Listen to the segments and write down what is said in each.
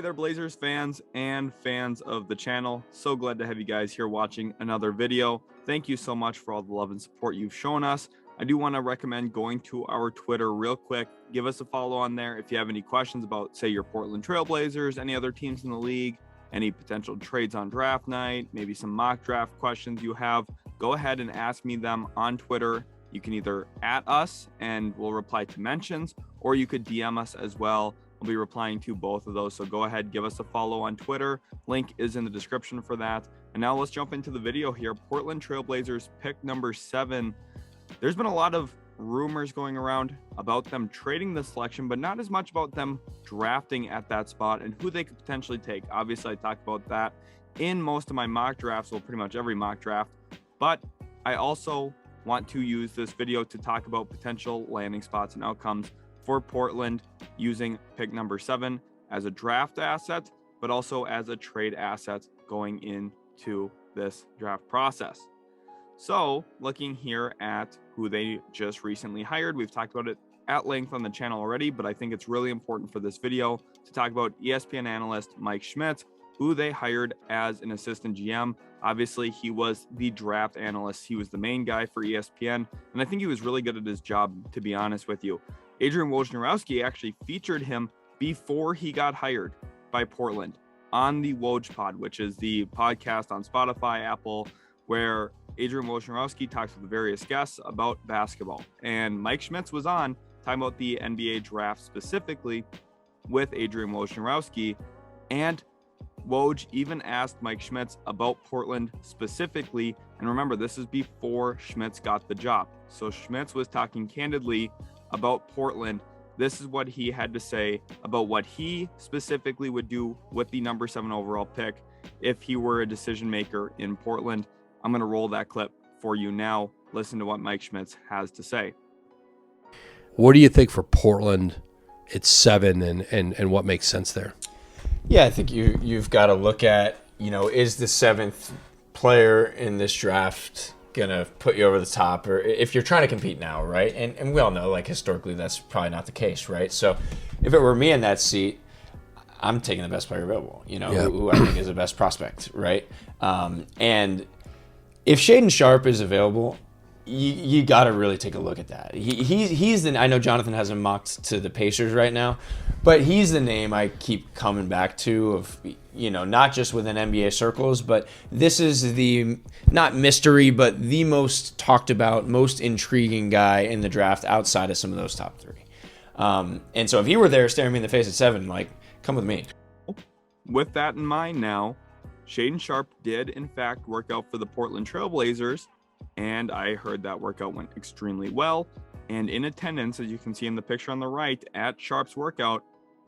Hey there, Blazers fans and fans of the channel. So glad to have you guys here watching another video. Thank you so much for all the love and support you've shown us. I do want to recommend going to our Twitter real quick. Give us a follow on there if you have any questions about, say, your Portland Trailblazers, any other teams in the league, any potential trades on draft night, maybe some mock draft questions you have. Go ahead and ask me them on Twitter. You can either @ us and we'll reply to mentions, or you could DM us as well. I'll be replying to both of those. So go ahead, give us a follow on Twitter. Link is in the description for that. And now let's jump into the video here. Portland Trailblazers pick number 7. There's been a lot of rumors going around about them trading the selection, but not as much about them drafting at that spot and who they could potentially take. Obviously, I talked about that in most of my mock drafts, well, pretty much every mock draft. But I also want to use this video to talk about potential landing spots and outcomes for Portland using pick number 7 as a draft asset, but also as a trade asset going into this draft process. So looking here at who they just recently hired, we've talked about it at length on the channel already, but I think it's really important for this video to talk about ESPN analyst Mike Schmitz, who they hired as an assistant GM. Obviously, he was the draft analyst. He was the main guy for ESPN, and I think he was really good at his job, to be honest with you. Adrian Wojnarowski actually featured him before he got hired by Portland on the Woj Pod, which is the podcast on Spotify, Apple, where Adrian Wojnarowski talks with various guests about basketball. And Mike Schmitz was on talking about the NBA draft specifically with Adrian Wojnarowski. And Woj even asked Mike Schmitz about Portland specifically. And remember, this is before Schmitz got the job. So Schmitz was talking candidly about Portland. This is what he had to say about what he specifically would do with the number 7 overall pick if he were a decision maker in Portland. I'm going to roll that clip for you now. Listen to what Mike Schmitz has to say. What do you think for Portland? It's 7 and what makes sense there? Yeah, I think you've got to look at, is the 7th player in this draft going to put you over the top, or if you're trying to compete now, right? And we all know, like, historically, that's probably not the case, right? So if it were me in that seat, I'm taking the best player available, who I think is the best prospect, right? And if Shaedon Sharpe is available, you got to really take a look at that. He's the, I know Jonathan has him mocked to the Pacers right now, but he's the name I keep coming back to of, not just within NBA circles, but this is the, not mystery, but the most talked about, most intriguing guy in the draft outside of some of those top 3. And so if he were there staring me in the face at 7, like, come with me. With that in mind now, Shaedon Sharpe did in fact work out for the Portland Trailblazers, and I heard that workout went extremely well. And in attendance, as you can see in the picture on the right, at Sharpe's workout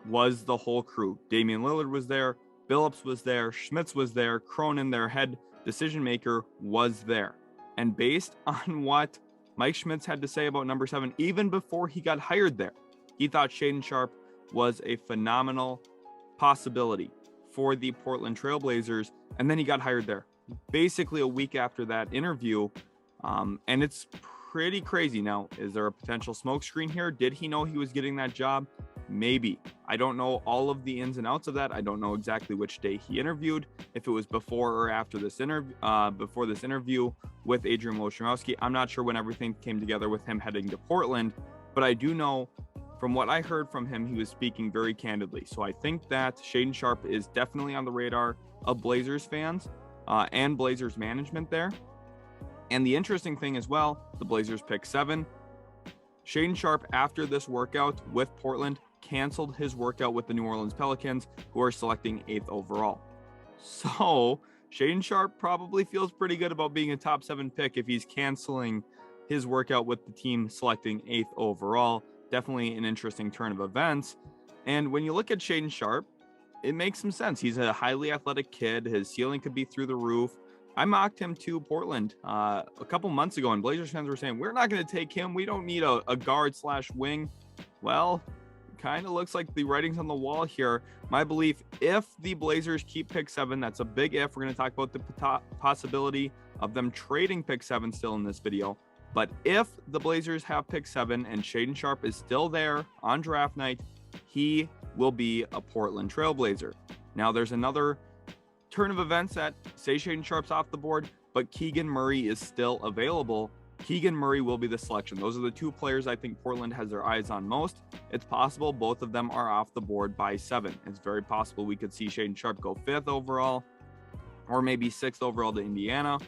was the whole crew. Damian Lillard was there, Billups was there, Schmitz was there, Cronin, their head decision maker, was there. And based on what Mike Schmitz had to say about number 7, even before he got hired there, he thought Shaedon Sharpe was a phenomenal possibility for the Portland Trailblazers. And then he got hired there basically a week after that interview. And it's pretty crazy. Now, is there a potential smokescreen here? Did he know he was getting that job? Maybe. I don't know all of the ins and outs of that. I don't know exactly which day he interviewed, if it was before or after this interview with Adrian Wojnarowski. I'm not sure when everything came together with him heading to Portland, but I do know from what I heard from him, he was speaking very candidly. So I think that Shaedon Sharpe is definitely on the radar of Blazers fans and Blazers management there. And the interesting thing as well, the Blazers pick 7. Shaedon Sharpe, after this workout with Portland, canceled his workout with the New Orleans Pelicans, who are selecting 8th overall. So Shaedon Sharpe probably feels pretty good about being a top 7 pick if he's canceling his workout with the team selecting 8th overall. Definitely an interesting turn of events. And when you look at Shaedon Sharpe, it makes some sense. He's a highly athletic kid. His ceiling could be through the roof. I mocked him to Portland a couple months ago, and Blazers fans were saying, we're not going to take him. We don't need a guard/wing. Well, kind of looks like the writing's on the wall here. My belief, if the Blazers keep pick 7, that's a big if. We're going to talk about the possibility of them trading pick 7 still in this video. But if the Blazers have pick 7 and Shaedon Sharpe is still there on draft night, he will be a Portland Trailblazer. Now, there's another turn of events that say Shaedon Sharpe's off the board, but Keegan Murray is still available. Keegan Murray will be the selection. Those are the two players I think Portland has their eyes on most. It's possible both of them are off the board by 7. It's very possible we could see Shaedon Sharpe go 5th overall, or maybe 6th overall to Indiana.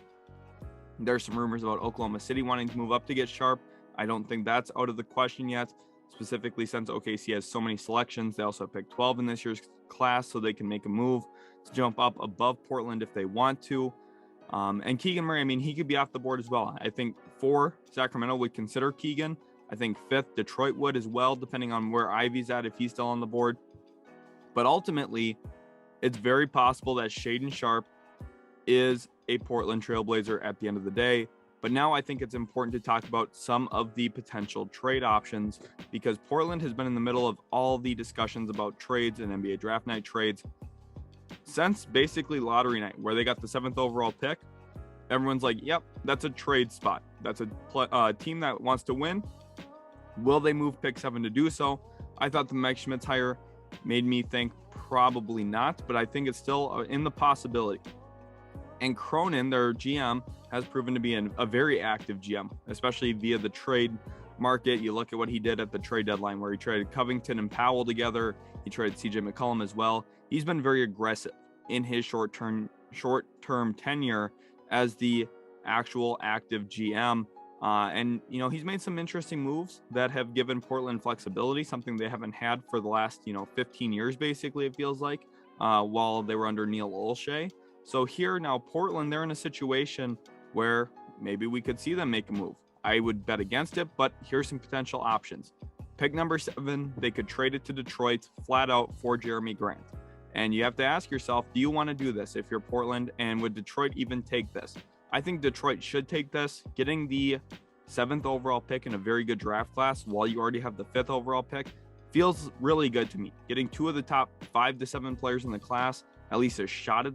There's some rumors about Oklahoma City wanting to move up to get Sharpe. I don't think that's out of the question yet, specifically since OKC has so many selections. They also have picked 12 in this year's class, so they can make a move to jump up above Portland if they want to. And Keegan Murray, I mean, he could be off the board as well. I think 4, Sacramento would consider Keegan. I think 5th, Detroit would as well, depending on where Ivy's at, if he's still on the board. But ultimately, it's very possible that Shaedon Sharpe is a Portland Trailblazer at the end of the day. But now I think it's important to talk about some of the potential trade options, because Portland has been in the middle of all the discussions about trades and NBA draft night trades since basically lottery night, where they got the 7th overall pick. Everyone's like, yep, that's a trade spot. That's a team that wants to win. Will they move pick 7 to do so? I thought the Mike Schmitz hire made me think probably not, but I think it's still in the possibility. And Cronin, their GM, has proven to be a very active GM, especially via the trade market. You look at what he did at the trade deadline, where he traded Covington and Powell together. He traded CJ McCollum as well. He's been very aggressive in his short-term tenure as the actual active GM. And, you know, he's made some interesting moves that have given Portland flexibility, something they haven't had for the last, 15 years, basically, it feels like, while they were under Neil Olshey. So here now, Portland, they're in a situation where maybe we could see them make a move. I would bet against it, but here's some potential options. Pick number 7, they could trade it to Detroit flat out for Jeremy Grant. And you have to ask yourself, do you want to do this if you're Portland? And would Detroit even take this? I think Detroit should take this. Getting the 7th overall pick in a very good draft class while you already have the 5th overall pick feels really good to me. Getting 2 of the top 5 to 7 players in the class, at least a shot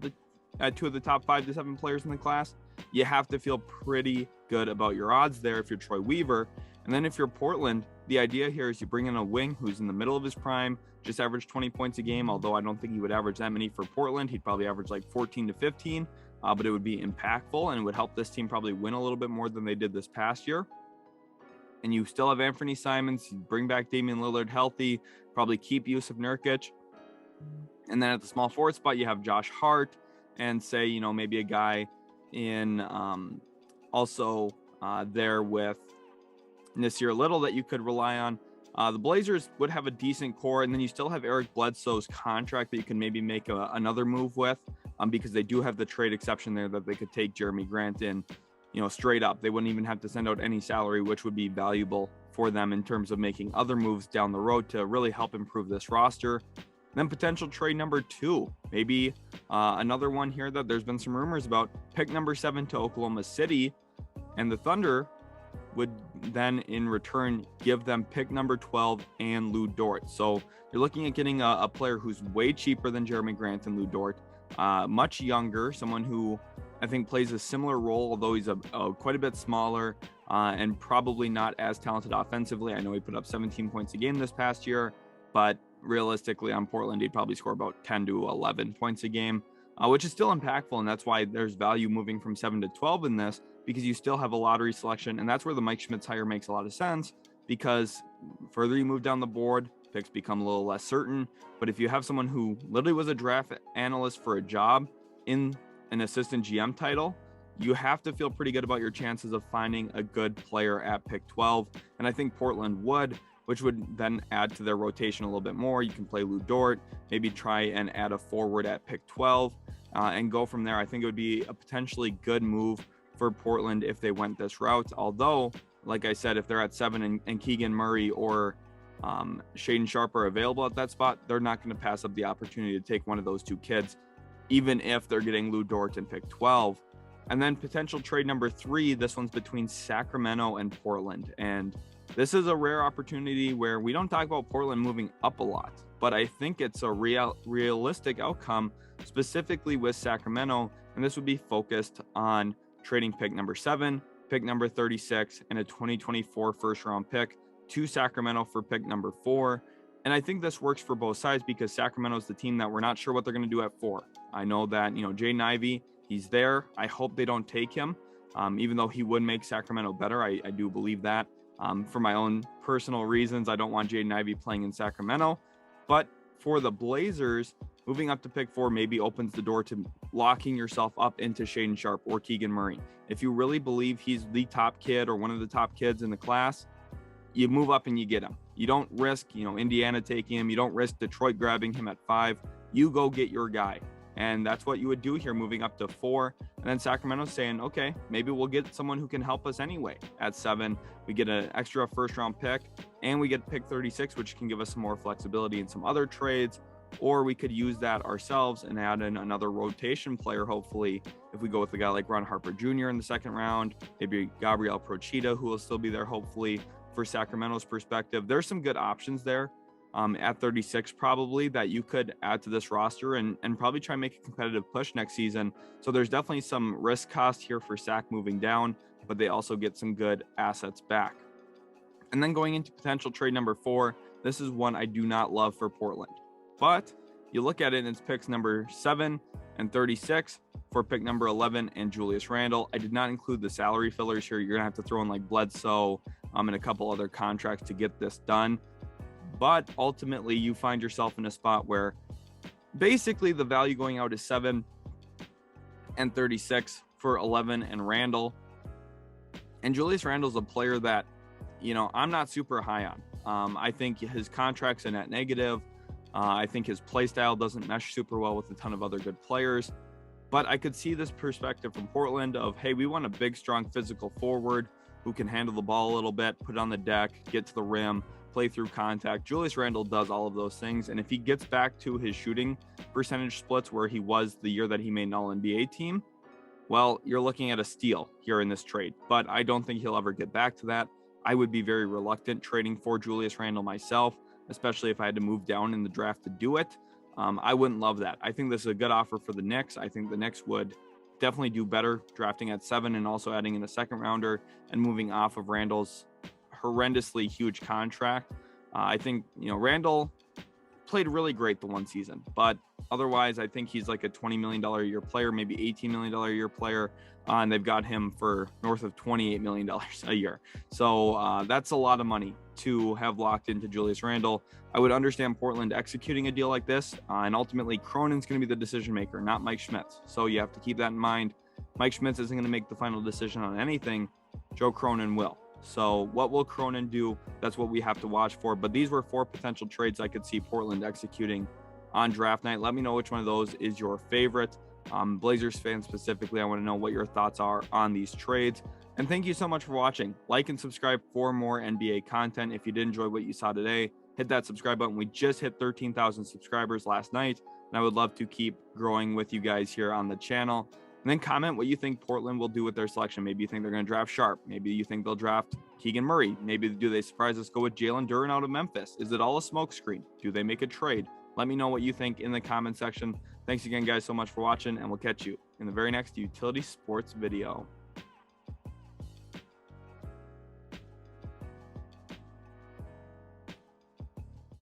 at 2 of the top 5 to 7 players in the class, you have to feel pretty good about your odds there if you're Troy Weaver. And then if you're Portland, the idea here is you bring in a wing who's in the middle of his prime, just averaged 20 points a game, although I don't think he would average that many for Portland. He'd probably average like 14 to 15, but it would be impactful and it would help this team probably win a little bit more than they did this past year. And you still have Anthony Simons, you bring back Damian Lillard healthy, probably keep Yusuf Nurkic. And then at the small forward spot, you have Josh Hart and say, maybe a guy in also there with Nasir Little that you could rely on. The Blazers would have a decent core, and then you still have Eric Bledsoe's contract that you can maybe make another move with, because they do have the trade exception there that they could take Jeremy Grant in, straight up. They wouldn't even have to send out any salary, which would be valuable for them in terms of making other moves down the road to really help improve this roster. Then potential trade number 2, maybe another one here that there's been some rumors about. Pick number 7 to Oklahoma City, and the Thunder would then in return give them pick number 12 and Lou Dort. So you're looking at getting a player who's way cheaper than Jeremy Grant and Lou Dort, much younger, someone who I think plays a similar role, although he's quite a bit smaller and probably not as talented offensively. I know he put up 17 points a game this past year, but realistically on Portland, he'd probably score about 10 to 11 points a game, which is still impactful. And that's why there's value moving from 7 to 12 in this, because you still have a lottery selection. And that's where the Mike Schmitz hire makes a lot of sense, because further you move down the board, picks become a little less certain. But if you have someone who literally was a draft analyst for a job in an assistant GM title, you have to feel pretty good about your chances of finding a good player at pick 12. And I think Portland would, which would then add to their rotation a little bit more. You can play Lou Dort, maybe try and add a forward at pick 12 and go from there. I think it would be a potentially good move for Portland if they went this route. Although, like I said, if they're at 7 and Keegan Murray or Shaedon Sharpe are available at that spot, they're not going to pass up the opportunity to take one of those 2 kids, even if they're getting Lou Dort in pick 12. And then potential trade number 3, this one's between Sacramento and Portland. And this is a rare opportunity where we don't talk about Portland moving up a lot, but I think it's a realistic outcome, specifically with Sacramento. And this would be focused on trading pick number 7, pick number 36, and a 2024 first round pick to Sacramento for pick number 4. And I think this works for both sides because Sacramento's the team that we're not sure what they're going to do at 4. I know that, Jaden Ivey, he's there. I hope they don't take him, even though he would make Sacramento better. I do believe that. For my own personal reasons, I don't want Jaden Ivey playing in Sacramento. But for the Blazers, moving up to pick 4 maybe opens the door to locking yourself up into Shaedon Sharpe or Keegan Murray. If you really believe he's the top kid or one of the top kids in the class, you move up and you get him. You don't risk, Indiana taking him. You don't risk Detroit grabbing him at 5. You go get your guy. And that's what you would do here, moving up to 4. And then Sacramento saying, okay, maybe we'll get someone who can help us anyway. At 7, we get an extra first-round pick, and we get pick 36, which can give us some more flexibility in some other trades. Or we could use that ourselves and add in another rotation player, hopefully, if we go with a guy like Ron Harper Jr. in the 2nd round, maybe Gabriel Procida, who will still be there, hopefully, for Sacramento's perspective. There's some good options there. At 36 probably that you could add to this roster and probably try and make a competitive push next season. So there's definitely some risk cost here for Sac moving down, but they also get some good assets back. And then going into potential trade number 4, this is one I do not love for Portland. But you look at it and it's picks number 7 and 36 for pick number 11 and Julius Randle. I did not include the salary fillers here. You're going to have to throw in like Bledsoe and a couple other contracts to get this done. But ultimately, you find yourself in a spot where basically the value going out is 7 and 36 for 11 and Randle. And Julius Randle's a player that, I'm not super high on. I think his contract's a net negative. I think his play style doesn't mesh super well with a ton of other good players. But I could see this perspective from Portland of, hey, we want a big, strong physical forward who can handle the ball a little bit, put it on the deck, get to the rim, play through contact. Julius Randle does all of those things. And if he gets back to his shooting percentage splits where he was the year that he made an All-NBA team, well, you're looking at a steal here in this trade. But I don't think he'll ever get back to that. I would be very reluctant trading for Julius Randle myself, especially if I had to move down in the draft to do it. I wouldn't love that. I think this is a good offer for the Knicks. I think the Knicks would definitely do better drafting at 7 and also adding in a 2nd rounder and moving off of Randle's horrendously huge contract. I think, Randle played really great the one season, but otherwise I think he's like a $20 million a year player, maybe $18 million a year player. And they've got him for north of $28 million a year. So that's a lot of money to have locked into Julius Randle. I would understand Portland executing a deal like this. And ultimately Cronin's going to be the decision maker, not Mike Schmitz. So you have to keep that in mind. Mike Schmitz isn't going to make the final decision on anything. Joe Cronin will. So what will Cronin do? That's what we have to watch for. But these were 4 potential trades I could see Portland executing on draft night. Let me know which one of those is your favorite. Blazers fans specifically, I want to know what your thoughts are on these trades. And thank you so much for watching. Like and subscribe for more NBA content. If you did enjoy what you saw today, hit that subscribe button. We just hit 13,000 subscribers last night, and I would love to keep growing with you guys here on the channel. And then comment what you think Portland will do with their selection. Maybe you think they're going to draft Sharpe. Maybe you think they'll draft Keegan Murray. Maybe do they surprise us, go with Jalen Duren out of Memphis? Is it all a smokescreen? Do they make a trade? Let me know what you think in the comment section. Thanks again, guys, so much for watching, and we'll catch you in the very next Utility Sports video.